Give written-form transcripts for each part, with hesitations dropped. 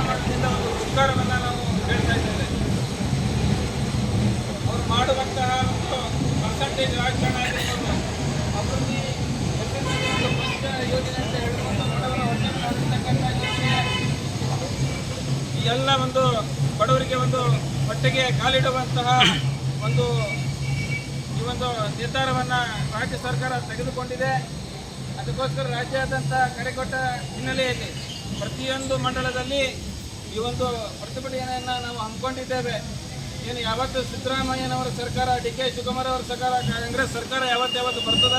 ಮಂಡಲದಿಂದ ಒಂದು ಉಪಕಾರವನ್ನು ನಾವು ಹೇಳ್ತಾ ಇದ್ದೇವೆ. ಅವರು ಮಾಡುವಂತಹ ಒಂದು ಪರ್ಸೆಂಟೇಜ್ ರಾಜಕಾರಣ ಆಗಿರ್ಬೋದು, ಅಭಿವೃದ್ಧಿ ಪಂಚ ಯೋಜನೆ ಅಂತ ಹೇಳುವಂಥ ಬಡವರ ಹೊಟ್ಟೆ ಆಗಿರ್ತಕ್ಕಂಥ ಯೋಜನೆ, ಈ ಎಲ್ಲ ಒಂದು ಬಡವರಿಗೆ ಒಂದು ಹೊಟ್ಟೆಗೆ ಕಾಲಿಡುವಂತಹ ಒಂದು ಈ ಒಂದು ನಿರ್ಧಾರವನ್ನು ರಾಜ್ಯ ಸರ್ಕಾರ ತೆಗೆದುಕೊಂಡಿದೆ. ಅದಕ್ಕೋಸ್ಕರ ರಾಜ್ಯಾದ್ಯಂತ ಕರೆಕೊಟ್ಟ ಹಿನ್ನೆಲೆಯಲ್ಲಿ ಪ್ರತಿಯೊಂದು ಮಂಡಲದಲ್ಲಿ ಈ ಒಂದು ಪ್ರತಿಭಟನೆಯನ್ನು ನಾವು ಹಮ್ಮಿಕೊಂಡಿದ್ದೇವೆ. ಏನು ಯಾವತ್ತು ಸಿದ್ದರಾಮಯ್ಯನವರ ಸರ್ಕಾರ, ಡಿ ಕೆ ಶಿವಕುಮಾರ್ ಅವರ ಸರ್ಕಾರ, ಕಾಂಗ್ರೆಸ್ ಸರ್ಕಾರ ಯಾವತ್ತು ಬರ್ತದ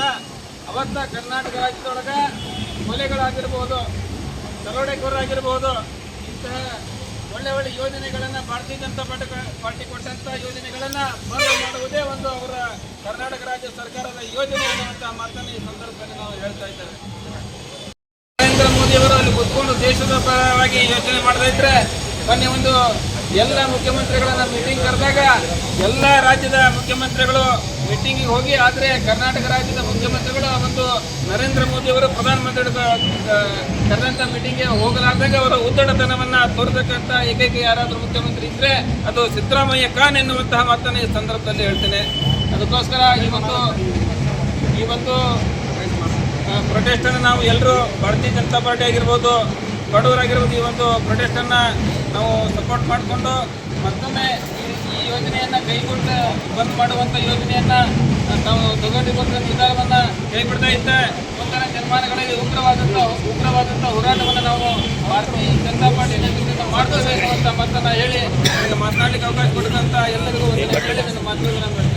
ಅವತ್ತ ಕರ್ನಾಟಕ ರಾಜ್ಯದೊಳಗೆ ಕೊಲೆಗಳಾಗಿರ್ಬೋದು, ದರೋಡೆಕೋರಾಗಿರ್ಬೋದು, ಇಂತಹ ಒಳ್ಳೆ ಯೋಜನೆಗಳನ್ನು ಭಾರತೀಯ ಜನತಾ ಪಾರ್ಟಿ ಕೊಟ್ಟಂಥ ಯೋಜನೆಗಳನ್ನು ಬಂದ್ ಮಾಡುವುದೇ ಒಂದು ಅವರ ಕರ್ನಾಟಕ ರಾಜ್ಯ ಸರ್ಕಾರದ ಯೋಜನೆ ಅನ್ನುವಂಥ ಮಾತನ್ನು ಈ ಸಂದರ್ಭದಲ್ಲಿ ನಾವು ಹೇಳ್ತಾ ಇದ್ದೇವೆ. ನರೇಂದ್ರ ಮೋದಿಯವರು ಅಲ್ಲಿ ಕೂತ್ಕೊಂಡು ದೇಶದ ಪರವಾಗಿ ಯೋಚನೆ ಮಾಡದೇ ಇದ್ರೆ ಮೊನ್ನೆ ಒಂದು ಎಲ್ಲ ಮುಖ್ಯಮಂತ್ರಿಗಳನ್ನ ಮೀಟಿಂಗ್ ಕರೆದಾಗ ಎಲ್ಲ ರಾಜ್ಯದ ಮುಖ್ಯಮಂತ್ರಿಗಳು ಮೀಟಿಂಗಿಗೆ ಹೋಗಿ, ಆದರೆ ಕರ್ನಾಟಕ ರಾಜ್ಯದ ಮುಖ್ಯಮಂತ್ರಿಗಳು ಒಂದು ನರೇಂದ್ರ ಮೋದಿಯವರು ಪ್ರಧಾನಮಂತ್ರಿಗಳ ಕರೆದಂಥ ಮೀಟಿಂಗ್ಗೆ ಹೋಗಲಾದಾಗ ಅವರ ಉದ್ದಟತನವನ್ನು ತೋರಿಸತಕ್ಕಂಥ ಏಕೈಕ ಯಾರಾದರೂ ಮುಖ್ಯಮಂತ್ರಿ ಇದ್ದರೆ ಅದು ಸಿದ್ದರಾಮಯ್ಯ ಖಾನ್ ಎನ್ನುವಂತಹ ಮಾತನ್ನು ಈ ಸಂದರ್ಭದಲ್ಲಿ ಹೇಳ್ತೇನೆ. ಅದಕ್ಕೋಸ್ಕರ ಈ ಒಂದು ಪ್ರೊಟೆಸ್ಟನ್ನು ನಾವು ಎಲ್ಲರೂ ಭಾರತೀಯ ಜನತಾ ಪಾರ್ಟಿ ಆಗಿರ್ಬೋದು, ಬಡವರಾಗಿರ್ಬೋದು, ಈ ಒಂದು ಪ್ರೊಟೆಸ್ಟನ್ನು ನಾವು ಸಪೋರ್ಟ್ ಮಾಡಿಕೊಂಡು ಮತ್ತೊಮ್ಮೆ ಈ ಯೋಜನೆಯನ್ನು ಕೈಗೊಂಡು ಬಂದ್ ಮಾಡುವಂಥ ಯೋಜನೆಯನ್ನು ನಾವು ತಗೊಂಡಿರುವಂಥ ನಿರ್ಧಾರವನ್ನು ಕೈಬಿಡ್ತಾ ಇದ್ದೆ ಮುಂದಿನ ನಿರ್ಮಾಣಗಳಲ್ಲಿ ಉಗ್ರವಾದಂಥ ಹೋರಾಟವನ್ನು ನಾವು ಭಾರತೀಯ ಜನತಾ ಪಾರ್ಟಿ ನೇತೃತ್ವದಿಂದ ಮಾಡಬೇಕು ಅಂತ ಮಾತನ್ನು ಹೇಳಿ ನನಗೆ ಮಾತನಾಡಲಿಕ್ಕೆ ಅವಕಾಶ ಕೊಟ್ಟಂಥ ಎಲ್ಲರಿಗೂ ಹೇಳಿ ನನ್ನ ಮಾತುಗಳನ್ನು ಮಾಡ್ತೀನಿ.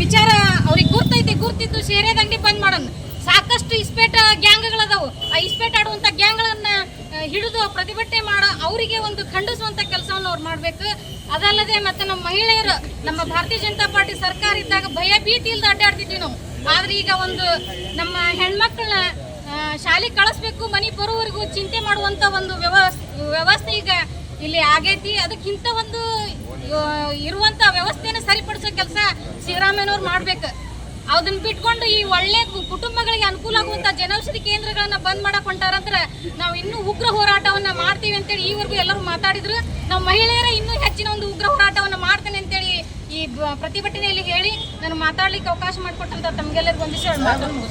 ವಿಚಾರ ಅವ್ರಿಗೆ ಗುರ್ತಿದ್ದು ಸೇರೆ ದಂಡಿ ಬಂದ್ ಮಾಡೋಣ. ಸಾಕಷ್ಟು ಇಸ್ಪೇಟ್ ಗ್ಯಾಂಗ್ಗಳದಾವು. ಆ ಇಸ್ಪೇಟ್ ಆಡುವಂತ ಗ್ಯಾಂಗ್ಗಳನ್ನ ಹಿಡಿದು ಪ್ರತಿಭಟನೆ ಮಾಡೋ ಅವರಿಗೆ ಒಂದು ಖಂಡಿಸುವಂತ ಕೆಲಸವನ್ನು ಅವ್ರು ಮಾಡ್ಬೇಕು. ಅದಲ್ಲದೆ ಮತ್ತೆ ನಮ್ಮ ಮಹಿಳೆಯರು, ನಮ್ಮ ಭಾರತೀಯ ಜನತಾ ಪಾರ್ಟಿ ಸರ್ಕಾರ ಇದ್ದಾಗ ಭಯ ಭೀತಿ ಇಲ್ದ ಅಡ್ಡಾಡ್ತಿದ್ವಿ ನಾವು. ಆದ್ರೆ ಈಗ ಒಂದು ನಮ್ಮ ಹೆಣ್ಮಕ್ಳನ್ನ ಶಾಲೆಗೆ ಕಳಿಸ್ಬೇಕು, ಮನೆ ಬರೋವರೆಗೂ ಚಿಂತೆ ಮಾಡುವಂತ ಒಂದು ವ್ಯವಸ್ಥೆ ಈಗ ಇಲ್ಲಿ ಆಗೈತಿ. ಅದಕ್ಕಿಂತ ಒಂದು ಇರುವಂತ ವ್ಯವಸ್ಥೆನ ಸರಿಪಡಿಸೋ ಕೆಲಸ ಸಿದ್ದರಾಮಯ್ಯನವ್ರು ಮಾಡ್ಬೇಕು. ಅದನ್ನ ಬಿಟ್ಕೊಂಡು ಈ ಒಳ್ಳೆ ಕುಟುಂಬಗಳಿಗೆ ಅನುಕೂಲ ಆಗುವಂತ ಜನೌಷಧಿ ಕೇಂದ್ರಗಳನ್ನ ಬಂದ್ ಮಾಡಕ್ ಹೊಂಟಾರಂದ್ರೆ ನಾವು ಇನ್ನೂ ಉಗ್ರ ಹೋರಾಟವನ್ನ ಮಾಡ್ತೀವಿ ಅಂತೇಳಿ ಈವರೆಗೂ ಎಲ್ಲರೂ ಮಾತಾಡಿದ್ರು. ನಾವು ಮಹಿಳೆಯರ ಇನ್ನೂ ಹೆಚ್ಚಿನ ಒಂದು ಉಗ್ರ ಹೋರಾಟವನ್ನ ಮಾಡ್ತೇನೆ ಅಂತೇಳಿ ಈ ಪ್ರತಿಭಟನೆಯಲ್ಲಿ ಹೇಳಿ ನಾನು ಮಾತಾಡ್ಲಿಕ್ಕೆ ಅವಕಾಶ ಮಾಡಿಕೊಟ್ಟಂತ ತಮ್ಗೆಲ್ಲರಿಗೂ ಒಂದು ವಿಷಯ ಮಾತಾಡ್ತೀನಿ.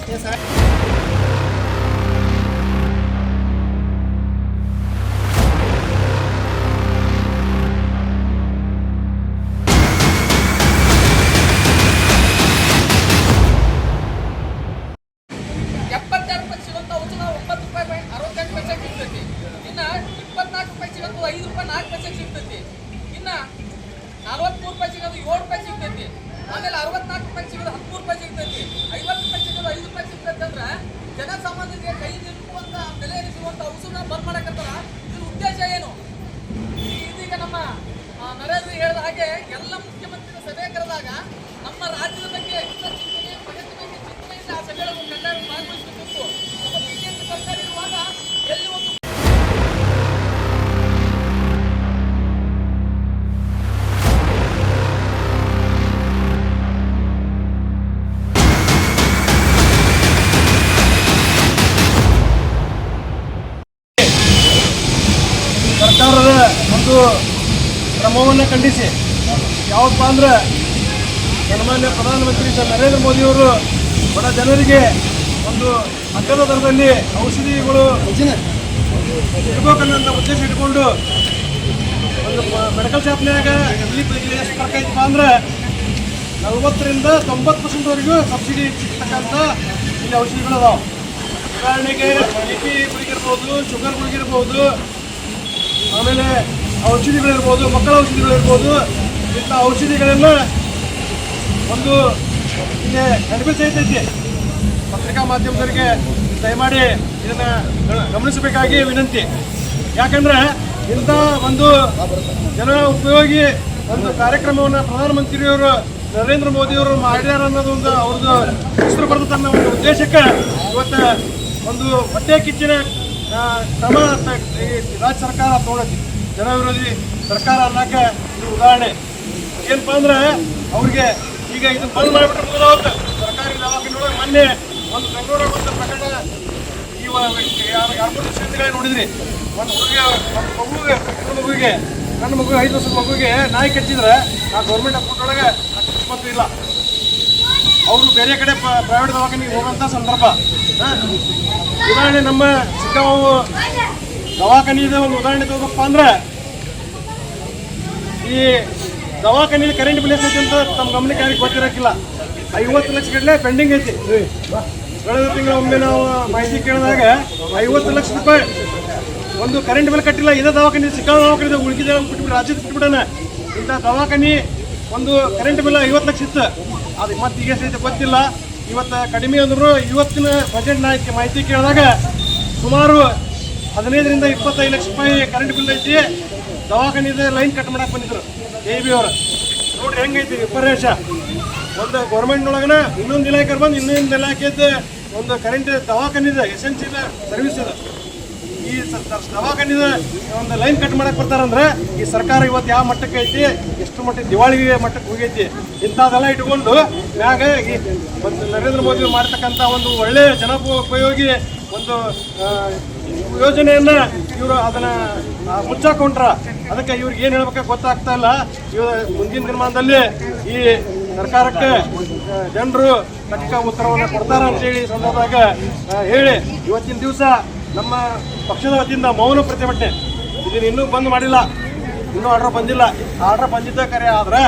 ಜನಸಾಮಾನ್ಯರಿಗೆ ಕೈ ನಿಲ್ಲುವಂತ ಬೆಲೆ ಇರಿಸುವಂತ ಔಷಧ ಬಂದ್ ಮಾಡಕತ್ತಾರ. ಇದ್ರ ಉದ್ದೇಶ ಏನು? ಇದೀಗ ನಮ್ಮ ನರೇಂದ್ರ ಹೇಳಿದ ಹಾಗೆ ಎಲ್ಲ ಮುಖ್ಯಮಂತ್ರಿಗಳ ಸಭೆ ಕರೆದಾಗ ನಮ್ಮ ರಾಜ್ಯದ ಬಗ್ಗೆ ಚಿಂತನೆ, ಪ್ರಗತಿ ಬಗ್ಗೆ ಚಿಂತನೆಯಿಂದ ಆ ಸಭೆಗಳನ್ನು ಕಡ್ಡಾಯ ಭಾಗವಹಿಸಬೇಕು. ನಮ್ಮ ಬಿಜೆಪಿ ಸರ್ಕಾರ ಇರುವಾಗ ಎಲ್ಲಿ ಒಂದು ಸರ್ಕಾರದ ಒಂದು ಕ್ರಮವನ್ನು ಖಂಡಿಸಿ ಯಾವಪ್ಪ ಅಂದ್ರೆ ಸನ್ಮಾನ್ಯ ಪ್ರಧಾನಮಂತ್ರಿ ನರೇಂದ್ರ ಮೋದಿಯವರು ಬಡ ಜನರಿಗೆ ಒಂದು ಅಗ್ಗದ ದರದಲ್ಲಿ ಔಷಧಿಗಳು ಇರ್ಬೇಕನ್ನೋ ಉದ್ದೇಶ ಇಟ್ಕೊಂಡು ಒಂದು ಮೆಡಿಕಲ್ ಶಾಪ್ನ್ಯಾಗ ಇಲ್ಲಿ ಎಷ್ಟು ಫರ್ಕ್ ಐತಪ್ಪ ಅಂದ್ರೆ 40ರಿಂದ 90% ಸಬ್ಸಿಡಿ ಸಿಗ್ತಕ್ಕಂಥ ಇಲ್ಲಿ ಔಷಧಿಗಳದಾವೆ. ಉದಾಹರಣೆಗೆ BP ಗುಳಿಗಿರ್ಬೋದು, ಶುಗರ್ ಗುಳಿಗಿರ್ಬೋದು, ಆಮೇಲೆ ಔಷಧಿಗಳಿರ್ಬೋದು, ಮಕ್ಕಳ ಔಷಧಿಗಳಿರ್ಬೋದು. ಇಂಥ ಔಷಧಿಗಳನ್ನು ಒಂದು ಇಲ್ಲಿ ಕಡಿಮೆ ಪತ್ರಿಕಾ ಮಾಧ್ಯಮದವರಿಗೆ ದಯಮಾಡಿ ಇದನ್ನು ಗಮನಿಸಬೇಕಾಗಿ ವಿನಂತಿ. ಯಾಕಂದರೆ ಇಂಥ ಒಂದು ಜನ ಉಪಯೋಗಿ ಒಂದು ಕಾರ್ಯಕ್ರಮವನ್ನು ಪ್ರಧಾನಮಂತ್ರಿಯವರು ನರೇಂದ್ರ ಮೋದಿಯವರು ಮಾಡ್ಯಾರ ಅನ್ನೋದು ಒಂದು ಅವ್ರದ್ದು ಹೆಸರು ಬರ್ತದೆ ಅನ್ನೋ ಒಂದು ಉದ್ದೇಶಕ್ಕೆ ಇವತ್ತು ಒಂದು ಹೊಟ್ಟೆ ಕಿಚ್ಚಿನ ಕ್ರಮ ಈ ರಾಜ್ಯ ಸರ್ಕಾರ ತೊಗೊಳತಿ. ಜನ ವಿರೋಧಿ ಸರ್ಕಾರ ಅನ್ನಕ್ಕೆ ಇದು ಉದಾಹರಣೆ. ಏನಪ್ಪ ಅಂದ್ರೆ ಅವ್ರಿಗೆ ಈಗ ಇದನ್ನ ಬಂದ್ ಮಾಡಿಬಿಟ್ರೆ ಮುಗಿದೋಗುತ್ತೆ. ಸರ್ಕಾರಿ ದವಾಖಾನೆಯೊಳಗೆ ಮೊನ್ನೆ ಒಂದು ಬೆಂಗಳೂರಾಗ ಒಂದು ಪ್ರಕರಣ, ಎರಡು ದಿವಸಗಳೇ ನೋಡಿದ್ರಿ. ಒಂದು ಹುಡುಗಿಗೆ ಗಂಡು ಮಗು 5 ವರ್ಷದ ಮಗುವಿಗೆ ನಾಯಿ ಕಚ್ಚಿದ್ರೆ ಆ ಗೌರ್ಮೆಂಟ್ ಹಾಸ್ಪಿಟಲ್ ಮತ್ತು ಇಲ್ಲ, ಅವರು ಬೇರೆ ಕಡೆ ಪ್ರೈವೇಟ್ ದವಾಖಾನೆಗೆ ಹೋಗೋಂಥ ಸಂದರ್ಭ. ಉದಾಹರಣೆ ನಮ್ಮ ಚಿಕ್ಕಮಗಳೂರು ದವಾಖಾನೆ ಒಂದು ಉದಾಹರಣೆ ತಗೋಬೇಕಪ್ಪ ಅಂದ್ರೆ, ಈ ದವಾಖಾನೆ ಕರೆಂಟ್ ಬಿಲ್ ಎಷ್ಟೈತಿ ಅಂತ ತಮ್ಮ ಗಮನಕ್ಕೆ ಯಾರಿಗೆ ಗೊತ್ತಿರೋಕ್ಕಿಲ್ಲ. 50 ಲಕ್ಷ ಗಟ್ಟಲೆ ಪೆಂಡಿಂಗ್ ಐತಿ. ಕಳೆದ ತಿಂಗಳ ಒಮ್ಮೆ ನಾವು ಮಾಹಿತಿ ಕೇಳಿದಾಗ 50 ಲಕ್ಷ ರೂಪಾಯಿ ಒಂದು ಕರೆಂಟ್ ಬಿಲ್ ಕಟ್ಟಿಲ್ಲ. ಇದೇ ದವಾಖಾನೆ ಸಿಕ್ಕ ದವಾಖಾನೆ ಉಳಿದ ಬಿಟ್ಬಿಟ್ಟು ರಾಜ್ಯದ ಬಿಟ್ಬಿಡೋಣ. ಇಂಥ ದವಾಖಾನೆ ಒಂದು ಕರೆಂಟ್ ಬಿಲ್ 50 ಲಕ್ಷ ಇತ್ತು. ಅದು ಮತ್ತೆ ಈಗ ಎಷ್ಟೈತೆ ಗೊತ್ತಿಲ್ಲ. ಇವತ್ತು ಕಡಿಮೆ ಅಂದ್ರು ಇವತ್ತಿನ ಬಜೆಟ್ ಮಾಹಿತಿ ಕೇಳಿದಾಗ ಸುಮಾರು 15ರಿಂದ 25 ಲಕ್ಷ ರೂಪಾಯಿ ಕರೆಂಟ್ ಬಿಲ್ ಐತಿ. ದವಾಖಾನಿದ ಲೈನ್ ಕಟ್ ಮಾಡಕ್ಕೆ ಬಂದಿದ್ರು AB ಅವರು. ನೋಡ್ರಿ ಹೆಂಗೈತಿ ವಿಪರ್ಯಾಸ. ಒಂದು ಗೌರ್ಮೆಂಟ್ನೊಳಗನ ಇನ್ನೊಂದು ಇಲಾಖೆ ಬಂದು ಇನ್ನೊಂದು ಇಲಾಖೆದ ಒಂದು ಕರೆಂಟ್ ದವಾಖಾನಿದ ಎಸೆನ್ಷಿಯಲ್ ಸರ್ವಿಸ್ ಇದೆ. ಈ ದವಾಖಾನಿದ ಒಂದು ಲೈನ್ ಕಟ್ ಮಾಡಕ್ಕೆ ಬರ್ತಾರಂದ್ರೆ ಈ ಸರ್ಕಾರ ಇವತ್ತು ಯಾವ ಮಟ್ಟಕ್ಕೆ ಐತಿ, ಎಷ್ಟು ಮಟ್ಟಕ್ಕೆ ದಿವಾಳಿಗೆ ಮಟ್ಟಕ್ಕೆ ಹೋಗೈತಿ. ಇಂಥದ್ದೆಲ್ಲ ಇಟ್ಕೊಂಡು ಮ್ಯಾಗ ಈ ಒಂದು ನರೇಂದ್ರ ಮೋದಿ ಮಾಡ್ತಕ್ಕಂಥ ಒಂದು ಒಳ್ಳೆ ಜನೋಪಯೋಗಿ ಒಂದು ಯೋಜನೆಯನ್ನ ಇವರು ಅದನ್ನ ಮುಚ್ಚಾಕೊಂಡ್ರ. ಅದಕ್ಕೆ ಇವ್ರಿಗೆ ಏನು ಹೇಳ್ಬೇಕು ಗೊತ್ತಾಗ್ತಾ ಇಲ್ಲ. ಮುಂದಿನ ದಿನಮಾನದಲ್ಲಿ ಈ ಸರ್ಕಾರಕ್ಕೆ ಜನರು ತಕ್ಕ ಉತ್ತರವನ್ನು ಕೊಡ್ತಾರ ಅಂತೇಳಿ ಸಂದರ್ಭದಾಗ ಹೇಳಿ ಇವತ್ತಿನ ದಿವಸ ನಮ್ಮ ಪಕ್ಷದ ವತಿಯಿಂದ ಮೌನ ಪ್ರತಿಭಟನೆ ಇದನ್ನು ಇನ್ನೂ ಬಂದ್ ಮಾಡಿಲ್ಲ. ಇನ್ನೂ ಆರ್ಡರ್ ಬಂದಿಲ್ಲ. ಆರ್ಡರ್ ಬಂದಿದ್ದ ಕರೆ ಆದ್ರೆ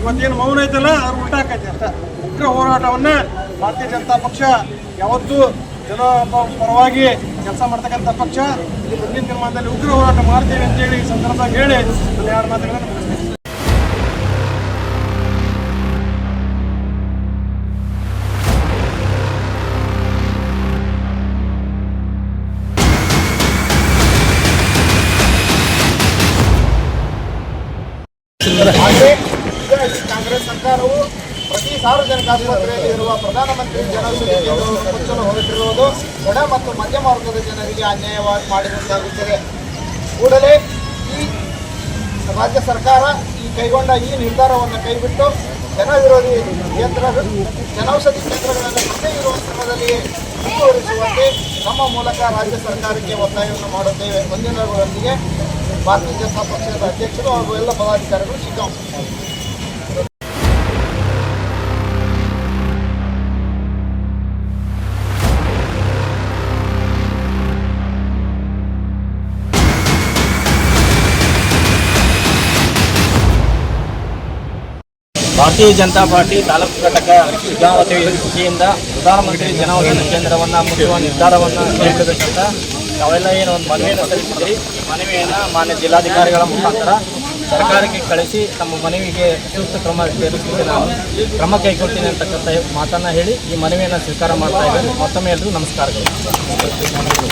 ಇವತ್ತೇನು ಮೌನ ಐತಲ್ಲ ಅದು ಉಲ್ಟಾಕೈತೆ ಅಷ್ಟ. ಉಗ್ರ ಹೋರಾಟವನ್ನು ಭಾರತೀಯ ಜನತಾ ಪಕ್ಷ ಯಾವತ್ತೂ ಜನ ಪರವಾಗಿ ಕೆಲಸ ಮಾಡ್ತಕ್ಕಂಥ ಪಕ್ಷ. ಮುಂದಿನ ದಿನಮಾನದಲ್ಲಿ ಉಗ್ರ ಹೋರಾಟ ಮಾಡ್ತೇವೆ ಅಂತೇಳಿ ಈ ಸಂದರ್ಭದಾಗ ಹೇಳಿ ನನ್ನ 2 ಮಾತುಗಳನ್ನು ಮುಗಿಸ್ತೇನೆ. ಕಾಂಗ್ರೆಸ್ ಸರ್ಕಾರವು ಪ್ರತಿ ಸಾರ್ವಜನಿಕ ಆಸ್ಪತ್ರೆಯಲ್ಲಿ ಇರುವ ಪ್ರಧಾನಮಂತ್ರಿ ಜನೌಷಧಿ ಕೇಂದ್ರವನ್ನು ಮುಚ್ಚಲು ಹೊರಟಿರುವುದು ಬಡ ಮತ್ತು ಮಧ್ಯಮ ವರ್ಗದ ಜನರಿಗೆ ಅನ್ಯಾಯವಾಗಿ ಮಾಡಿದಂತಾಗುತ್ತದೆ. ಕೂಡಲೇ ಈ ರಾಜ್ಯ ಸರ್ಕಾರ ಕೈಗೊಂಡ ಈ ನಿರ್ಧಾರವನ್ನು ಕೈಬಿಟ್ಟು ಜನವಿರೋಧಿ ಜನೌಷಧಿ ಕೇಂದ್ರಗಳನ್ನು ಮುಂದೆ ಇರುವ ಸ್ಥಳದಲ್ಲಿ ಮುಂದುವರಿಸುವಂತೆ ನಮ್ಮ ಮೂಲಕ ರಾಜ್ಯ ಸರ್ಕಾರಕ್ಕೆ ಒತ್ತಾಯವನ್ನು ಮಾಡುತ್ತೇವೆ. ಮುಂದಿನವರೊಂದಿಗೆ ಭಾರತೀಯ ಜನತಾ ಪಕ್ಷದ ಅಧ್ಯಕ್ಷರು ಹಾಗೂ ಎಲ್ಲ ಪದಾಧಿಕಾರಿಗಳು ಶಿಕಾಂ. ಭಾರತೀಯ ಜನತಾ ಪಾರ್ಟಿ ತಾಲೂಕು ಘಟಕ ಶಿಗ್ಗಾಂವತಿ ವತಿಯಿಂದ ಪ್ರಧಾನಮಂತ್ರಿ ಜನೌಷಧಿ ಕೇಂದ್ರವನ್ನು ಮುಚ್ಚುವ ನಿರ್ಧಾರವನ್ನು ಕೈಗೊಳ್ಳಬೇಕಂತ ನಾವೆಲ್ಲ ಏನು ಒಂದು ಮನವಿಯನ್ನು ಸಲ್ಲಿಸಿದ್ರಿ. ಮನವಿಯನ್ನು ಮಾನ್ಯ ಜಿಲ್ಲಾಧಿಕಾರಿಗಳ ಮುಖಾಂತರ ಸರ್ಕಾರಕ್ಕೆ ಕಳಿಸಿ ತಮ್ಮ ಮನವಿಗೆ ಸೂಕ್ತ ಕ್ರಮ ಜರುಗಿಸಿ ನಾನು ಕ್ರಮ ಕೈಗೊಳ್ತೀನಿ ಅಂತಕ್ಕಂಥ ಮಾತನ್ನು ಹೇಳಿ ಈ ಮನವಿಯನ್ನು ಸ್ವೀಕಾರ ಮಾಡ್ತಾ ಇದ್ದಾರೆ. ಮತ್ತೊಮ್ಮೆ ಎಲ್ಲರಿಗೂ ನಮಸ್ಕಾರಗಳು.